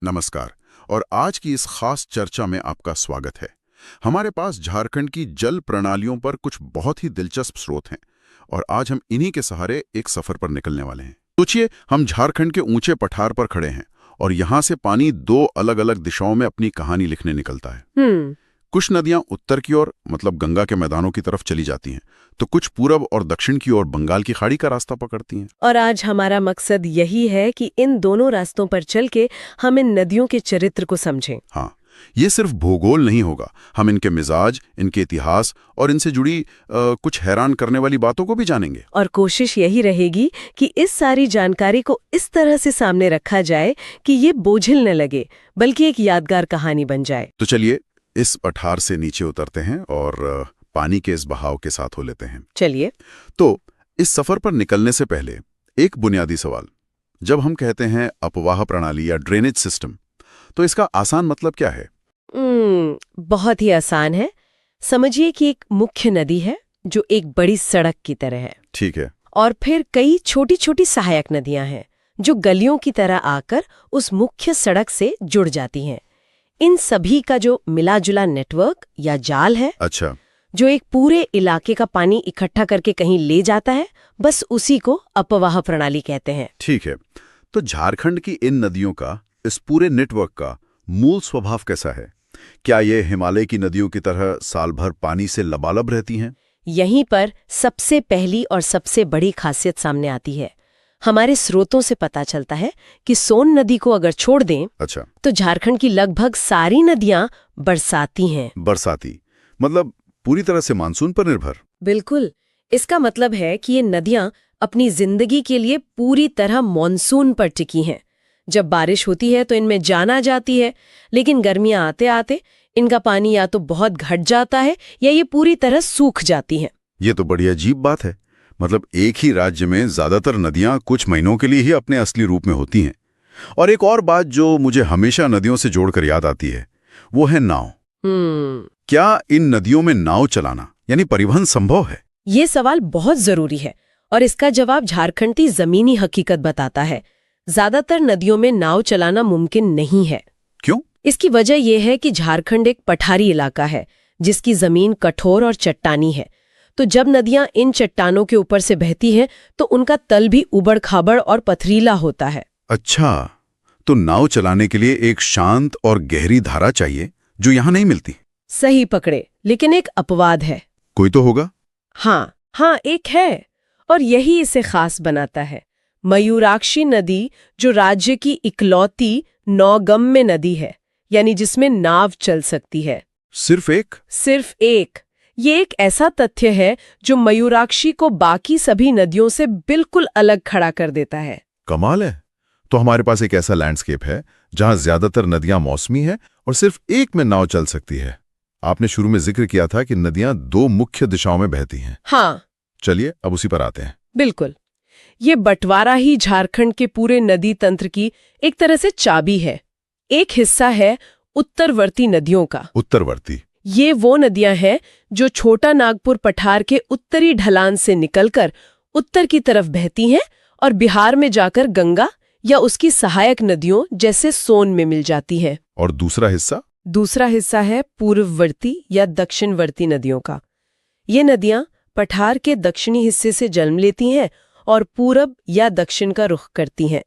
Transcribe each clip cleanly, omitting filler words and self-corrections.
नमस्कार। और आज की इस खास चर्चा में आपका स्वागत है। हमारे पास झारखंड की जल प्रणालियों पर कुछ बहुत ही दिलचस्प स्रोत हैं और आज हम इन्हीं के सहारे एक सफर पर निकलने वाले हैं। सोचिए, हम झारखंड के ऊंचे पठार पर खड़े हैं और यहाँ से पानी दो अलग अलग दिशाओं में अपनी कहानी लिखने निकलता है। कुछ नदियां उत्तर की ओर मतलब गंगा के मैदानों की तरफ चली जाती हैं, तो कुछ पूरब और दक्षिण की ओर बंगाल की खाड़ी का रास्ता पकड़ती हैं। और आज हमारा मकसद यही है कि इन दोनों रास्तों पर चल के हम इन नदियों के चरित्र को समझें। हाँ, ये सिर्फ भूगोल नहीं होगा, हम इनके मिजाज, इनके इतिहास और इनसे जुड़ी कुछ हैरान करने वाली बातों को भी जानेंगे। और कोशिश यही रहेगी कि इस सारी जानकारी को इस तरह से सामने रखा जाए कि ये बोझिल न लगे, बल्कि एक यादगार कहानी बन जाए। तो चलिए इस पठार से नीचे उतरते हैं और पानी के इस बहाव के साथ हो लेते हैं। चलिए। तो इस सफर पर निकलने से पहले एक बुनियादी सवाल। जब हम कहते हैं अपवाह प्रणाली या ड्रेनेज सिस्टम, तो इसका आसान मतलब क्या है? बहुत ही आसान है। समझिए कि एक मुख्य नदी है जो एक बड़ी सड़क की तरह है। ठीक है। और फिर कई छोटी छोटी सहायक नदियां हैं जो गलियों की तरह आकर उस मुख्य सड़क से जुड़ जाती हैं। इन सभी का जो मिला जुला नेटवर्क या जाल है, अच्छा, जो एक पूरे इलाके का पानी इकट्ठा करके कहीं ले जाता है, बस उसी को अपवाह प्रणाली कहते हैं। ठीक है। तो झारखंड की इन नदियों का, इस पूरे नेटवर्क का मूल स्वभाव कैसा है? क्या ये हिमालय की नदियों की तरह साल भर पानी से लबालब रहती हैं? यहीं पर सबसे पहली और सबसे बड़ी खासियत सामने आती है। हमारे स्रोतों से पता चलता है कि सोन नदी को अगर छोड़ दें, अच्छा, तो झारखंड की लगभग सारी नदियां बरसाती हैं। बरसाती मतलब पूरी तरह से मानसून पर निर्भर? बिल्कुल। इसका मतलब है कि ये नदियां अपनी जिंदगी के लिए पूरी तरह मॉनसून पर टिकी हैं। जब बारिश होती है तो इनमें जान आ जाती है, लेकिन गर्मियां आते आते इनका पानी या तो बहुत घट जाता है या ये पूरी तरह सूख जाती हैं। ये तो बड़ी अजीब बात है। मतलब एक ही राज्य में ज्यादातर नदियां कुछ महीनों के लिए ही अपने असली रूप में होती हैं। और एक और बात जो मुझे हमेशा नदियों से जोड़कर याद आती है, वो है नाव। क्या इन नदियों में नाव चलाना यानी परिवहन संभव है? ये सवाल बहुत जरूरी है और इसका जवाब झारखंड की जमीनी हकीकत बताता है। ज्यादातर नदियों में नाव चलाना मुमकिन नहीं है। क्यों? इसकी वजह यह है कि झारखंड एक पठारी इलाका है जिसकी जमीन कठोर और चट्टानी है। तो जब नदियां इन चट्टानों के ऊपर से बहती हैं तो उनका तल भी उबड़ खाबड़ और पथरीला होता है। अच्छा, तो नाव चलाने के लिए एक शांत और गहरी धारा चाहिए जो यहाँ नहीं मिलती। सही पकड़े, लेकिन एक अपवाद है। कोई तो होगा? हाँ, एक है, और यही इसे खास बनाता है। मयूराक्षी नदी, जो राज्य की इकलौती नौगम्य नदी है, यानी जिसमें नाव चल सकती है। सिर्फ एक? सिर्फ एक। ये एक ऐसा तथ्य है जो मयूराक्षी को बाकी सभी नदियों से बिल्कुल अलग खड़ा कर देता है। कमाल है। तो हमारे पास एक ऐसा लैंडस्केप है जहां ज्यादातर नदियां मौसमी है और सिर्फ एक में नाव चल सकती है। आपने शुरू में जिक्र किया था कि नदियां दो मुख्य दिशाओं में बहती हैं। हाँ, चलिए अब उसी पर आते हैं। बिल्कुल। ये बंटवारा ही झारखंड के पूरे नदी तंत्र की एक तरह से चाबी है। एक हिस्सा है उत्तरवर्ती नदियों का। उत्तरवर्ती? ये वो नदियां हैं जो छोटा नागपुर पठार के उत्तरी ढलान से निकलकर उत्तर की तरफ बहती हैं और बिहार में जाकर गंगा या उसकी सहायक नदियों जैसे सोन में मिल जाती हैं। और दूसरा हिस्सा? दूसरा हिस्सा है पूर्ववर्ती या दक्षिणवर्ती नदियों का। ये नदियां पठार के दक्षिणी हिस्से से जन्म लेती हैं और पूरब या दक्षिण का रुख करती हैं।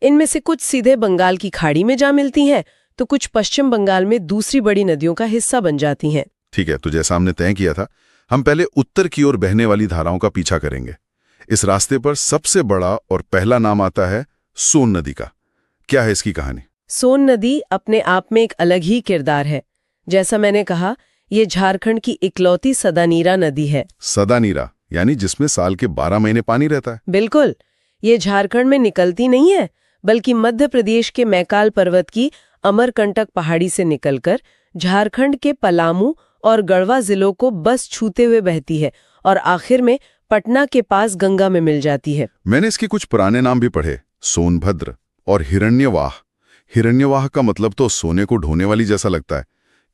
इनमें से कुछ सीधे बंगाल की खाड़ी में जा मिलती हैं, तो कुछ पश्चिम बंगाल में दूसरी बड़ी नदियों का हिस्सा बन जाती हैं। ठीक है, तो जैसा हमने तय किया था, हम पहले उत्तर की ओर बहने वाली धाराओं का पीछा करेंगे। इस रास्ते पर सबसे बड़ा और पहला नाम आता है सोन नदी का। क्या है इसकी कहानी? सोन नदी अपने आप में एक अलग ही किरदार है। जैसा मैंने कहा, ये झारखंड की इकलौती सदानीरा नदी है। सदानीरा यानी जिसमें साल के 12 महीने पानी रहता है? बिल्कुल। ये झारखंड में निकलती नहीं है, बल्कि मध्य प्रदेश के मैकाल पर्वत की अमरकंटक पहाड़ी से निकलकर झारखंड के पलामू और गढ़वा जिलों को बस छूते हुए बहती है और आखिर में पटना के पास गंगा में मिल जाती है। मैंने इसके कुछ पुराने नाम भी पढ़े, सोनभद्र और हिरण्यवाह। हिरण्यवाह का मतलब तो सोने को ढोने वाली जैसा लगता है।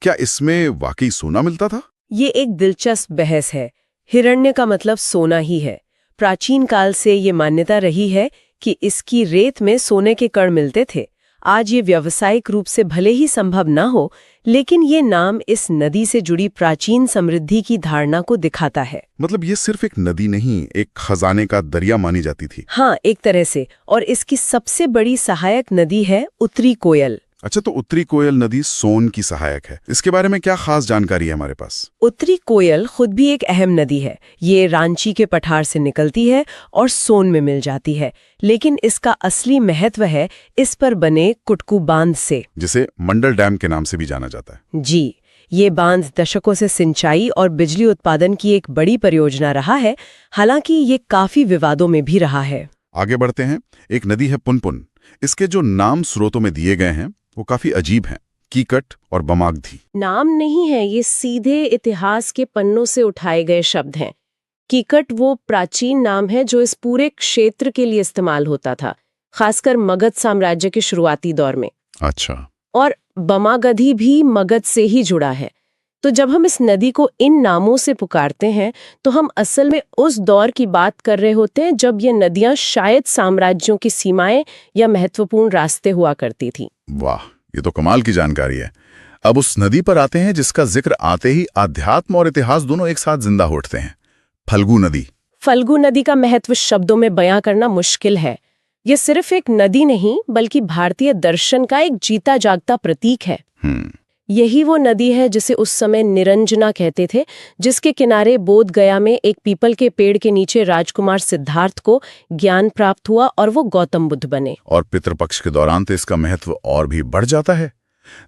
क्या इसमें वाकई सोना मिलता था? ये एक दिलचस्प बहस है। हिरण्य का मतलब सोना ही है। प्राचीन काल से ये मान्यता रही है कि इसकी रेत में सोने के कण मिलते थे। आज ये व्यावसायिक रूप से भले ही संभव न हो, लेकिन ये नाम इस नदी से जुड़ी प्राचीन समृद्धि की धारणा को दिखाता है। मतलब ये सिर्फ एक नदी नहीं, एक खजाने का दरिया मानी जाती थी। हाँ, एक तरह से। और इसकी सबसे बड़ी सहायक नदी है उत्तरी कोयल। अच्छा, तो उत्तरी कोयल नदी सोन की सहायक है। इसके बारे में क्या खास जानकारी है हमारे पास? उत्तरी कोयल खुद भी एक अहम नदी है। ये रांची के पठार से निकलती है और सोन में मिल जाती है, लेकिन इसका असली महत्व है इस पर बने कुटकू बांध से, जिसे मंडल डैम के नाम से भी जाना जाता है। जी, ये बांध दशकों से सिंचाई और बिजली उत्पादन की एक बड़ी परियोजना रहा है, हालांकि ये काफी विवादों में भी रहा है। आगे बढ़ते हैं। एक नदी है पुनपुन। इसके जो नाम स्रोतों में दिए गए हैं वो काफी अजीब हैं। कीकट और बमागधी नाम नहीं है, ये सीधे इतिहास के पन्नों से उठाए गए शब्द हैं। कीकट वो प्राचीन नाम है जो इस पूरे क्षेत्र के लिए इस्तेमाल होता था, खासकर मगध साम्राज्य के शुरुआती दौर में। अच्छा। और बमागधी भी मगध से ही जुड़ा है। तो जब हम इस नदी को इन नामों से पुकारते हैं तो हम असल में उस दौर की बात कर रहे होते हैं जब ये नदियां शायद साम्राज्यों की सीमाएं या महत्वपूर्ण रास्ते हुआ करती थी। वाह, ये तो कमाल की जानकारी है। अब उस नदी पर आते हैं जिसका जिक्र आते ही आध्यात्म और इतिहास दोनों एक साथ जिंदा उठते हैं। फल्गु नदी। फल्गु नदी का महत्व शब्दों में बयां करना मुश्किल है। ये सिर्फ एक नदी नहीं बल्कि भारतीय दर्शन का एक जीता जागता प्रतीक है। यही वो नदी है जिसे उस समय निरंजना कहते थे, जिसके किनारे बोध गया में एक पीपल के पेड़ के नीचे राजकुमार सिद्धार्थ को ज्ञान प्राप्त हुआ और वो गौतम बुद्ध बने। और पितृपक्ष के दौरान तो इसका महत्व और भी बढ़ जाता है।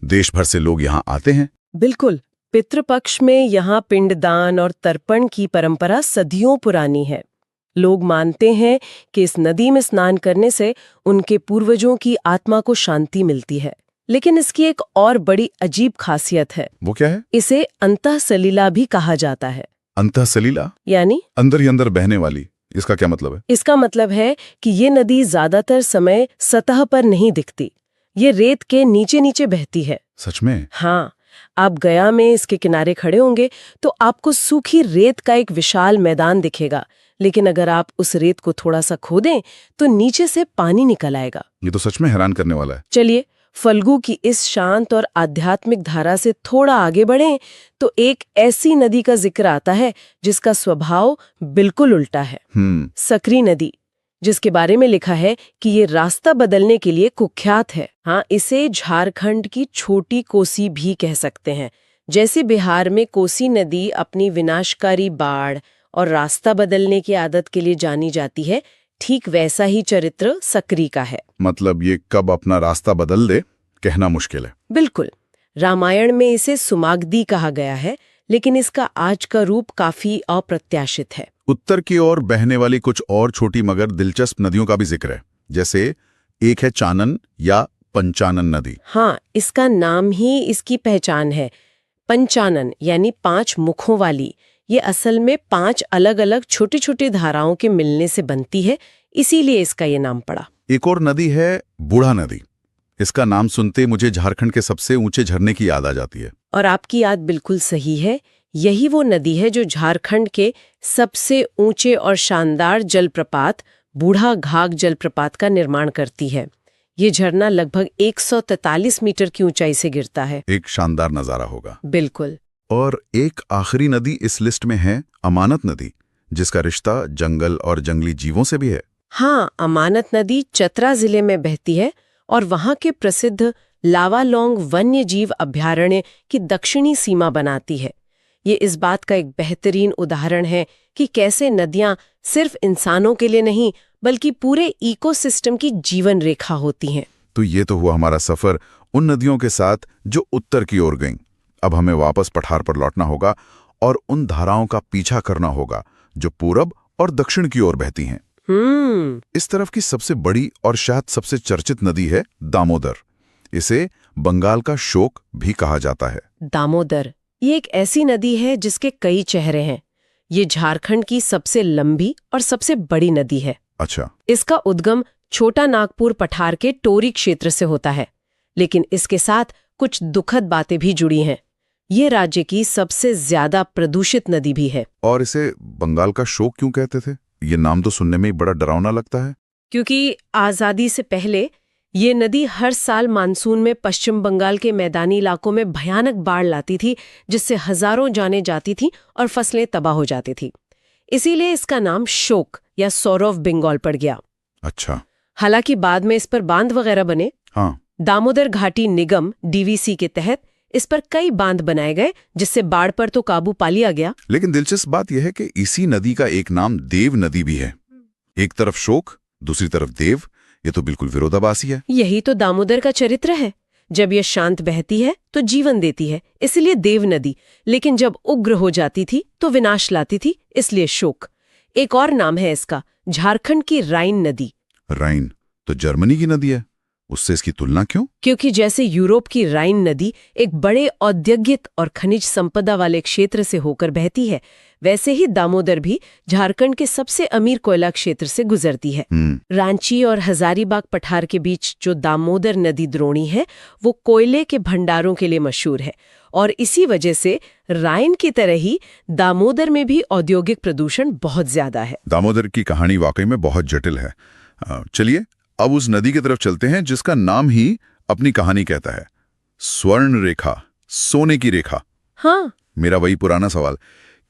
देश भर से लोग यहाँ आते हैं। बिल्कुल, पितृपक्ष में यहाँ पिंडदान और तर्पण की परंपरा सदियों पुरानी है। लोग मानते हैं कि इस नदी में स्नान करने से उनके पूर्वजों की आत्मा को शांति मिलती है। लेकिन इसकी एक और बड़ी अजीब खासियत है। वो क्या है? इसे अंतःसलिला भी कहा जाता है। अंतःसलिला यानी अंदर ही अंदर बहने वाली। इसका क्या मतलब है? इसका मतलब है कि ये नदी ज्यादातर समय सतह पर नहीं दिखती, ये रेत के नीचे नीचे बहती है। सच में? हाँ, आप गया में इसके किनारे खड़े होंगे तो आपको सूखी रेत का एक विशाल मैदान दिखेगा, लेकिन अगर आप उस रेत को थोड़ा सा खोदें तो नीचे से पानी निकल आएगा। ये तो सच में हैरान करने वाला है। चलिए, फल्गु की इस शांत और आध्यात्मिक धारा से थोड़ा आगे बढ़ें तो एक ऐसी नदी का जिक्र आता है जिसका स्वभाव बिल्कुल उल्टा है। सकरी नदी, जिसके बारे में लिखा है कि ये रास्ता बदलने के लिए कुख्यात है। हाँ, इसे झारखंड की छोटी कोसी भी कह सकते हैं। जैसे बिहार में कोसी नदी अपनी विनाशकारी बाढ़ और रास्ता बदलने की आदत के लिए जानी जाती है, ठीक वैसा ही चरित्र सकरी का है। मतलब ये कब अपना रास्ता बदल दे कहना मुश्किल है। बिल्कुल। रामायण में इसे सुमागदी कहा गया है, लेकिन इसका आज का रूप काफी अप्रत्याशित है। उत्तर की ओर बहने वाली कुछ और छोटी मगर दिलचस्प नदियों का भी जिक्र है। जैसे एक है चानन या पंचानन नदी। हाँ, इसका नाम ही इसकी पहचान है। पंचानन यानी 5 मुखों वाली। ये असल में 5 अलग अलग छोटी छोटी धाराओं के मिलने से बनती है, इसीलिए इसका ये नाम पड़ा। एक और नदी है बूढ़ा नदी। इसका नाम सुनते मुझे झारखंड के सबसे ऊंचे झरने की याद आ जाती है। और आपकी याद बिल्कुल सही है। यही वो नदी है जो झारखंड के सबसे ऊंचे और शानदार जलप्रपात बूढ़ा घाघ जलप्रपात का निर्माण करती है। ये झरना लगभग 143 मीटर की ऊंचाई से गिरता है। एक शानदार नजारा होगा। बिल्कुल। और एक आखिरी नदी इस लिस्ट में है अमानत नदी, जिसका रिश्ता जंगल और जंगली जीवों से भी है। हाँ, अमानत नदी चतरा जिले में बहती है और वहां के प्रसिद्ध लावालोंग वन्य जीव अभयारण्य की दक्षिणी सीमा बनाती है। ये इस बात का एक बेहतरीन उदाहरण है कि कैसे नदियां सिर्फ इंसानों के लिए नहीं बल्कि पूरे इकोसिस्टम की जीवन रेखा होती हैं। तो ये तो हुआ हमारा सफर उन नदियों के साथ जो उत्तर की ओर गईं। अब हमें वापस पठार पर लौटना होगा और उन धाराओं का पीछा करना होगा जो पूरब और दक्षिण की ओर बहती हैं। इस तरफ की सबसे बड़ी और शायद सबसे चर्चित नदी है दामोदर। इसे बंगाल का शोक भी कहा जाता है। दामोदर ये एक ऐसी नदी है जिसके कई चेहरे हैं। ये झारखंड की सबसे लंबी और सबसे बड़ी नदी है। अच्छा। इसका उद्गम छोटा नागपुर पठार के टोरी क्षेत्र से होता है, लेकिन इसके साथ कुछ दुखद बातें भी जुड़ी हैं। ये राज्य की सबसे ज्यादा प्रदूषित नदी भी है। और इसे बंगाल का शोक क्यों कहते थे? ये नाम तो सुनने में ही बड़ा डरावना लगता है। क्योंकि आजादी से पहले ये नदी हर साल मानसून में पश्चिम बंगाल के मैदानी इलाकों में भयानक बाढ़ लाती थी, जिससे हजारों जानें जाती थीं और फसलें तबाह हो जाती थी। इसीलिए इसका नाम शोक या सौर ऑफ बंगाल पड़ गया। अच्छा। हालांकि बाद में इस पर बांध वगैरह बने। हाँ। दामोदर घाटी निगम डीवीसी के तहत इस पर कई बांध बनाए गए, जिससे बाढ़ पर तो काबू पा लिया गया। लेकिन दिलचस्प बात यह है कि इसी नदी का एक नाम देव नदी भी है। एक तरफ शोक, दूसरी तरफ देव। ये तो बिल्कुल विरोधाभासी है। यही तो दामोदर का चरित्र है। जब ये शांत बहती है तो जीवन देती है, इसलिए देव नदी। लेकिन जब उग्र हो जाती थी तो विनाश लाती थी, इसलिए शोक। एक और नाम है इसका, झारखंड की राइन नदी। राइन तो जर्मनी की नदी है, उससे इसकी तुलना क्यों? क्योंकि जैसे यूरोप की राइन नदी एक बड़े औद्योगिक और खनिज संपदा वाले क्षेत्र से होकर बहती है, वैसे ही दामोदर भी झारखंड के सबसे अमीर कोयला क्षेत्र से गुजरती है। रांची और हजारीबाग पठार के बीच जो दामोदर नदी द्रोणी है, वो कोयले के भंडारों के लिए मशहूर है। और इसी वजह से राइन की तरह ही दामोदर में भी औद्योगिक प्रदूषण बहुत ज्यादा है। दामोदर की कहानी वाकई में बहुत जटिल है। चलिए अब उस नदी की तरफ चलते हैं जिसका नाम ही अपनी कहानी कहता है, स्वर्ण रेखा, सोने की रेखा। हाँ। मेरा वही पुराना सवाल,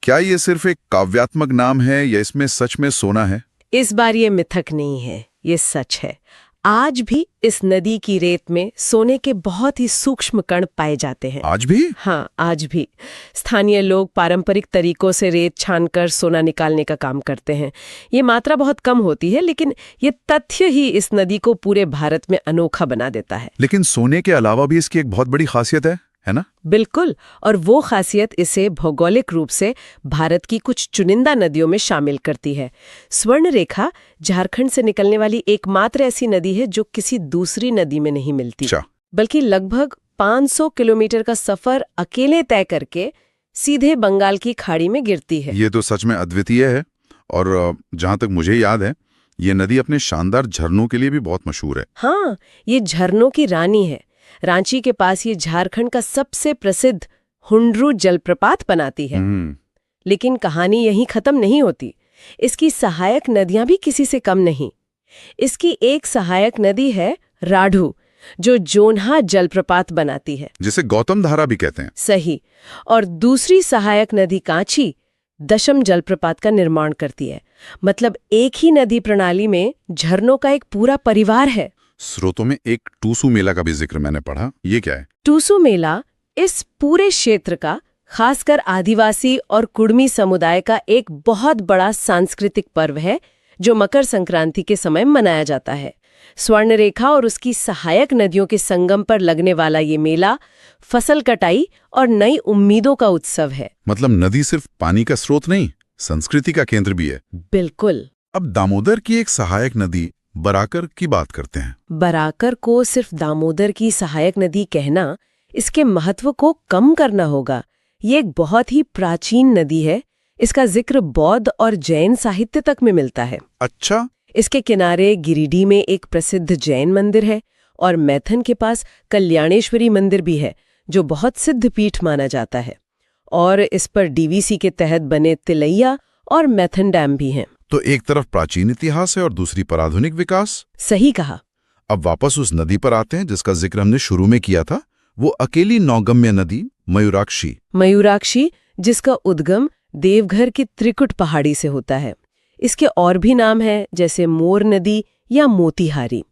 क्या ये सिर्फ एक काव्यात्मक नाम है या इसमें सच में सोना है? इस बार ये मिथक नहीं है, ये सच है। आज भी इस नदी की रेत में सोने के बहुत ही सूक्ष्म कण पाए जाते हैं। आज भी? हाँ, आज भी। स्थानीय लोग पारंपरिक तरीकों से रेत छानकर सोना निकालने का काम करते हैं। ये मात्रा बहुत कम होती है, लेकिन ये तथ्य ही इस नदी को पूरे भारत में अनोखा बना देता है। लेकिन सोने के अलावा भी इसकी एक बहुत बड़ी खासियत है ना? बिल्कुल, और वो खासियत इसे भौगोलिक रूप से भारत की कुछ चुनिंदा नदियों में शामिल करती है। स्वर्ण रेखा झारखंड से निकलने वाली एकमात्र ऐसी नदी है जो किसी दूसरी नदी में नहीं मिलती, बल्कि लगभग 500 किलोमीटर का सफर अकेले तय करके सीधे बंगाल की खाड़ी में गिरती है। ये तो सच में अद्वितीय है। और जहां तक मुझे याद है, ये नदी अपने शानदार झरनों के लिए भी बहुत मशहूर है। हाँ, ये झरनों की रानी है। रांची के पास ये झारखंड का सबसे प्रसिद्ध हुंड्रू जलप्रपात बनाती है। लेकिन कहानी यहीं खत्म नहीं होती। इसकी सहायक नदियां भी किसी से कम नहीं। इसकी एक सहायक नदी है राढ़ू, जो जोन्हा जलप्रपात बनाती है, जिसे गौतम धारा भी कहते हैं। सही। और दूसरी सहायक नदी कांची दशम जलप्रपात का निर्माण करती है। मतलब एक ही नदी प्रणाली में झरनों का एक पूरा परिवार है। स्रोतों में एक टूसू मेला का भी जिक्र मैंने पढ़ा, ये क्या है? टूसू मेला इस पूरे क्षेत्र का, खासकर आदिवासी और कुड़मी समुदाय का एक बहुत बड़ा सांस्कृतिक पर्व है, जो मकर संक्रांति के समय मनाया जाता है। स्वर्ण रेखा और उसकी सहायक नदियों के संगम पर लगने वाला ये मेला फसल कटाई और नई उम्मीदों का उत्सव है। मतलब नदी सिर्फ पानी का स्रोत नहीं, संस्कृति का केंद्र भी है। बिल्कुल। अब दामोदर की एक सहायक नदी बराकर की बात करते हैं। बराकर को सिर्फ दामोदर की सहायक नदी कहना इसके महत्व को कम करना होगा। ये एक बहुत ही प्राचीन नदी है। इसका जिक्र बौद्ध और जैन साहित्य तक में मिलता है। अच्छा। इसके किनारे गिरिडीह में एक प्रसिद्ध जैन मंदिर है और मैथन के पास कल्याणेश्वरी मंदिर भी है, जो बहुत सिद्ध पीठ माना जाता है। और इस पर डीवीसी के तहत बने तिलैया और मैथन डैम भी हैं। तो एक तरफ प्राचीन इतिहास है और दूसरी पर आधुनिक विकास। सही कहा। अब वापस उस नदी पर आते हैं जिसका जिक्र हमने शुरू में किया था, वो अकेली नौगम्य नदी मयूराक्षी। मयूराक्षी, जिसका उद्गम देवघर की त्रिकुट पहाड़ी से होता है। इसके और भी नाम हैं, जैसे मोर नदी या मोतीहारी।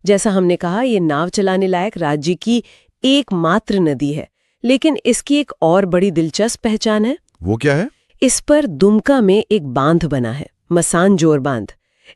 जैसा हमने कहा, ये नाव चलाने लायक राज्य की एकमात्र नदी है। लेकिन इसकी एक और बड़ी दिलचस्प पहचान है। वो क्या है? इस पर दुमका में एक बांध बना है, मसानजोर बांध।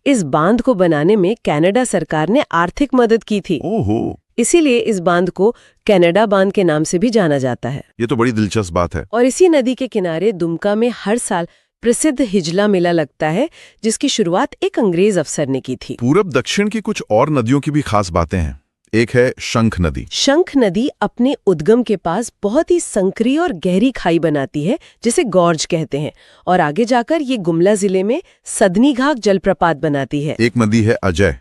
इस बांध को बनाने में कनाडा सरकार ने आर्थिक मदद की थी। ओहो। इसीलिए इस बांध को कनाडा बांध के नाम से भी जाना जाता है। ये तो बड़ी दिलचस्प बात है। और इसी नदी के किनारे दुमका में हर साल प्रसिद्ध हिजला मेला लगता है, जिसकी शुरुआत एक अंग्रेज अफसर ने की थी। पूरब दक्षिण की कुछ और नदियों की भी खास बातें हैं। एक है शंख नदी। शंख नदी अपने उद्गम के पास बहुत ही संकरी और गहरी खाई बनाती है, जिसे गॉर्ज कहते हैं, और आगे जाकर ये गुमला जिले में सदनी घाट जलप्रपात बनाती है। एक नदी है अजय,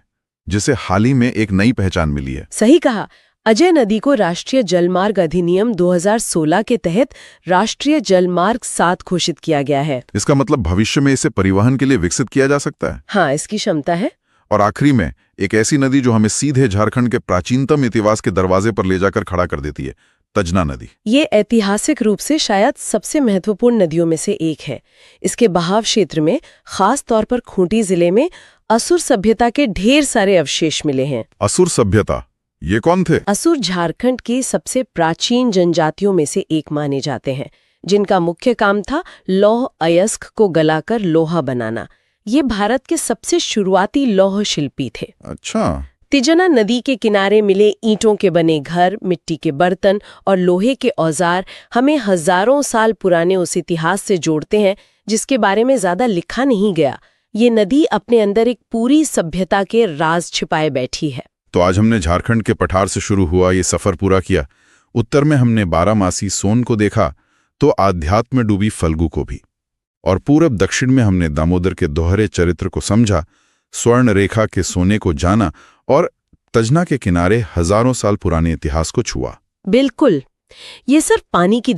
जिसे हाल ही में एक नई पहचान मिली है। सही कहा। अजय नदी को राष्ट्रीय जलमार्ग अधिनियम 2016 के तहत राष्ट्रीय जलमार्ग 7 घोषित किया गया है। इसका मतलब भविष्य में इसे परिवहन के लिए विकसित किया जा सकता है। हाँ, इसकी क्षमता है। और आखिरी में एक ऐसी नदी जो हमें सीधे झारखंड के प्राचीनतम इतिहास के दरवाजे पर ले जाकर खड़ा कर देती है, तजना नदी। ये ऐतिहासिक रूप से शायद सबसे महत्वपूर्ण नदियों में से एक है। इसके बहाव क्षेत्र में, खास तौर पर खूंटी जिले में, असुर सभ्यता के ढेर सारे अवशेष मिले हैं। असुर सभ्यता, ये कौन थे? असुर झारखंड की सबसे प्राचीन जनजातियों में से एक माने जाते हैं, जिनका मुख्य काम था लौह अयस्क को गलाकर लोहा बनाना। ये भारत के सबसे शुरुआती लौह शिल्पी थे। अच्छा। तिजना नदी के किनारे मिले ईंटों के बने घर, मिट्टी के बर्तन और लोहे के औजार हमें हजारों साल पुराने उस इतिहास से जोड़ते हैं जिसके बारे में ज्यादा लिखा नहीं गया। ये नदी अपने अंदर एक पूरी सभ्यता के राज छिपाए बैठी है। तो आज हमने झारखंड के पठार से शुरू हुआ ये सफर पूरा किया। उत्तर में हमने बारामासी सोन को देखा, तो आध्यात्म में डूबी फल्गु को भी, और पूरब दक्षिण में हमने दामोदर के दोहरे चरित्र को समझा, स्वर्ण रेखा के सोने को जाना और तजना के किनारे हजारों साल पुराने इतिहास को छुआ। बिल्कुल, ये सिर्फ पानी की